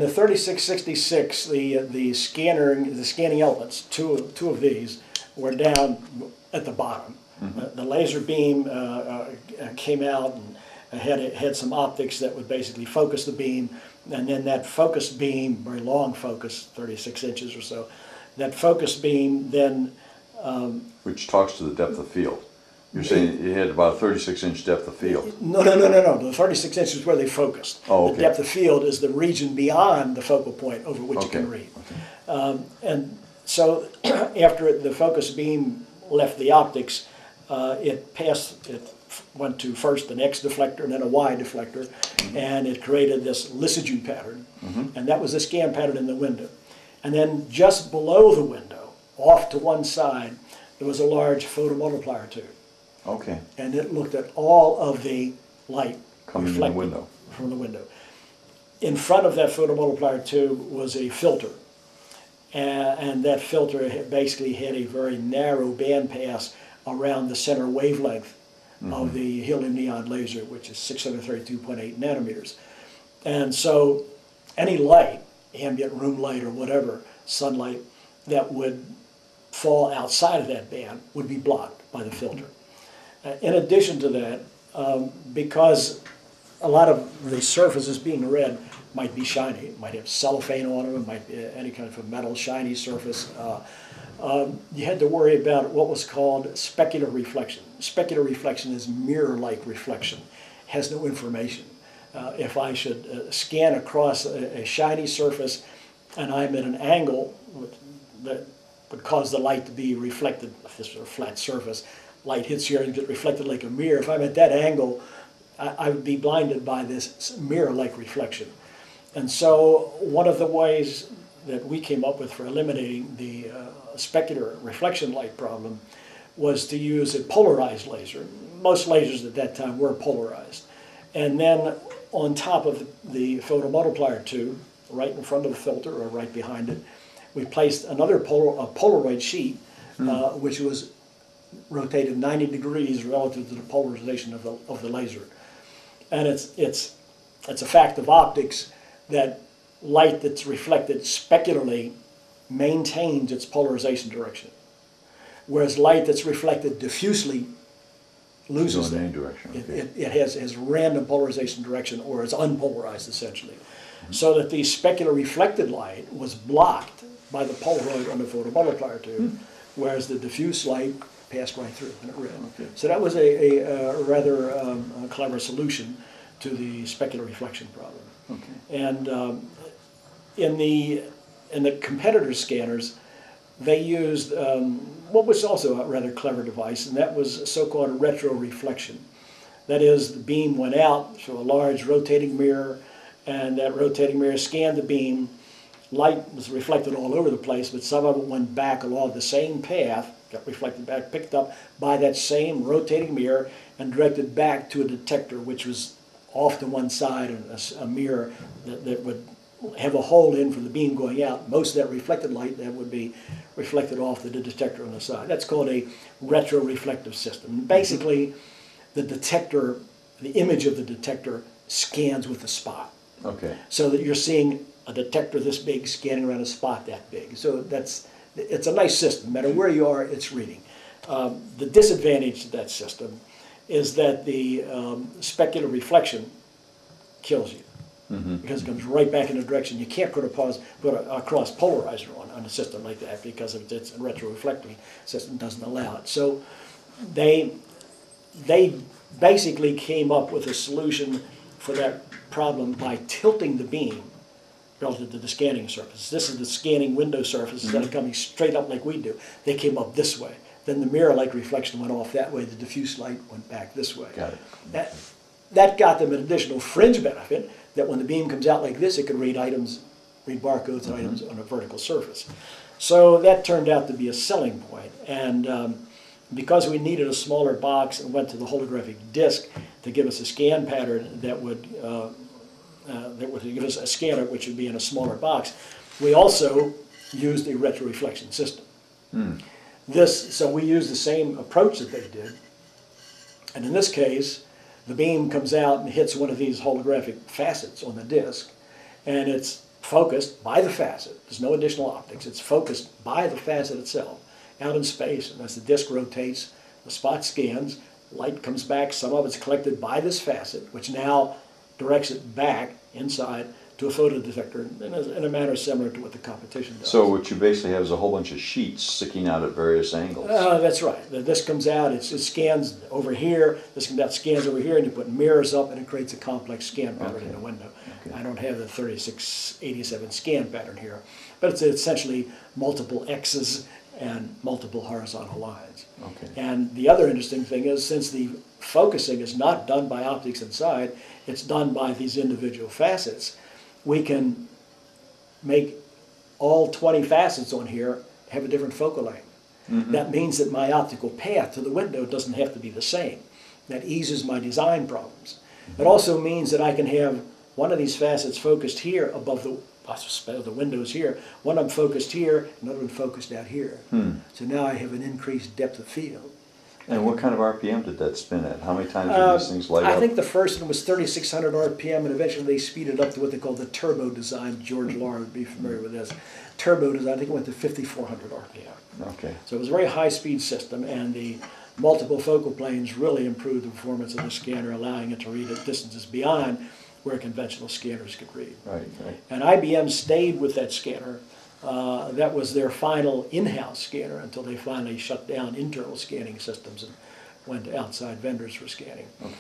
the 3666, the scanning elements, two of these, were down at the bottom. The laser beam came out and had some optics that would basically focus the beam, and then that focus beam, very long focus, 36 inches or so, that focus beam then... which talks to the depth of field. You're saying it had about a 36-inch depth of field. No. The 36 inches is where they focused. Oh, okay. The depth of field is the region beyond the focal point over which you can read. Okay. And so after the focus beam left the optics, it went to first an X deflector and then a Y deflector, and it created this Lysogen pattern, and that was the scan pattern in the window. And then just below the window, off to one side, there was a large photomultiplier tube. Okay. And it looked at all of the light coming from the window. In front of that photomultiplier tube was a filter. And that filter basically had a very narrow bandpass around the center wavelength of the helium neon laser, which is 632.8 nanometers. And so any light, ambient room light or whatever, sunlight, that would fall outside of that band would be blocked by the filter. In addition to that, because a lot of the surfaces being read might be shiny, it might have cellophane on them, it might be any kind of a metal shiny surface, you had to worry about what was called specular reflection. Specular reflection is mirror-like reflection, has no information. If I should scan across a shiny surface and I'm at an angle that would cause the light to be reflected, if this were a flat surface, light hits here and gets reflected like a mirror. If I'm at that angle, I would be blinded by this mirror-like reflection. And so one of the ways that we came up with for eliminating the specular reflection light problem was to use a polarized laser. Most lasers at that time were polarized. And then on top of the photomultiplier tube, right in front of the filter or right behind it, we placed another Polaroid sheet, which was rotated 90 degrees relative to the polarization of the laser. And it's a fact of optics that light that's reflected specularly maintains its polarization direction, whereas light that's reflected diffusely loses that. Direction. Okay. It has random polarization direction, or is unpolarized essentially. So that the specular reflected light was blocked by the Polaroid on the photomultiplier tube, whereas the diffuse light passed right through and it read. Okay. So that was a rather clever solution to the specular reflection problem. Okay. And in the competitor scanners, they used what was also a rather clever device, and that was so-called retroreflection. That is, the beam went out through a large rotating mirror, and that rotating mirror scanned the beam. Light was reflected all over the place, but some of it went back along the same path, got reflected back, picked up by that same rotating mirror, and directed back to a detector, which was off to one side, and a mirror that would have a hole in for the beam going out. Most of that reflected light that would be reflected off the detector on the side. That's called a retroreflective system. And basically, the detector, the image of the detector scans with the spot. Okay. So that you're seeing a detector this big scanning around a spot that big. So it's a nice system. No matter where you are, it's reading. The disadvantage to that system is that the specular reflection kills you. Because it comes right back in the direction. You can't put a cross polarizer on a system like that because it's a retroreflecting system doesn't allow it. So they basically came up with a solution for that problem by tilting the beam relative to the scanning surface. This is the scanning window surface. Instead of coming straight up like we do, they came up this way. Then the mirror-like reflection went off that way. The diffuse light went back this way. Got it. That got them an additional fringe benefit, that when the beam comes out like this, it could read barcodes and items on a vertical surface. So that turned out to be a selling point. And because we needed a smaller box and went to the holographic disc to give us a scan pattern that would give us a scanner which would be in a smaller box, we also used a retroreflection system. So we used the same approach that they did. And in this case, the beam comes out and hits one of these holographic facets on the disc, and it's focused by the facet. There's no additional optics. It's focused by the facet itself out in space. And as the disc rotates, the spot scans, light comes back. Some of it's collected by this facet, which now directs it back inside to a photodetector in a manner similar to what the competition does. So what you basically have is a whole bunch of sheets sticking out at various angles. That's right. This comes out, it scans over here, this comes out, scans over here, and you put mirrors up, and it creates a complex scan pattern in the window. Okay. I don't have the 3687 scan pattern here, but it's essentially multiple X's and multiple horizontal lines. Okay. And the other interesting thing is, since the focusing is not done by optics inside, it's done by these individual facets, we can make all 20 facets on here have a different focal length. Mm-hmm. That means that my optical path to the window doesn't have to be the same. That eases my design problems. Mm-hmm. It also means that I can have one of these facets focused here above the windows here, one of them focused here, another one focused out here. So now I have an increased depth of field. And what kind of RPM did that spin at? How many times did these things light up? I think the first one was 3,600 RPM, and eventually they speeded up to what they call the turbo design. George Lahr would be familiar with this. Turbo design, I think it went to 5,400 RPM. Okay. So it was a very high-speed system, and the multiple focal planes really improved the performance of the scanner, allowing it to read at distances beyond where conventional scanners could read. Right, right. And IBM stayed with that scanner. That was their final in-house scanner until they finally shut down internal scanning systems and went to outside vendors for scanning. Okay.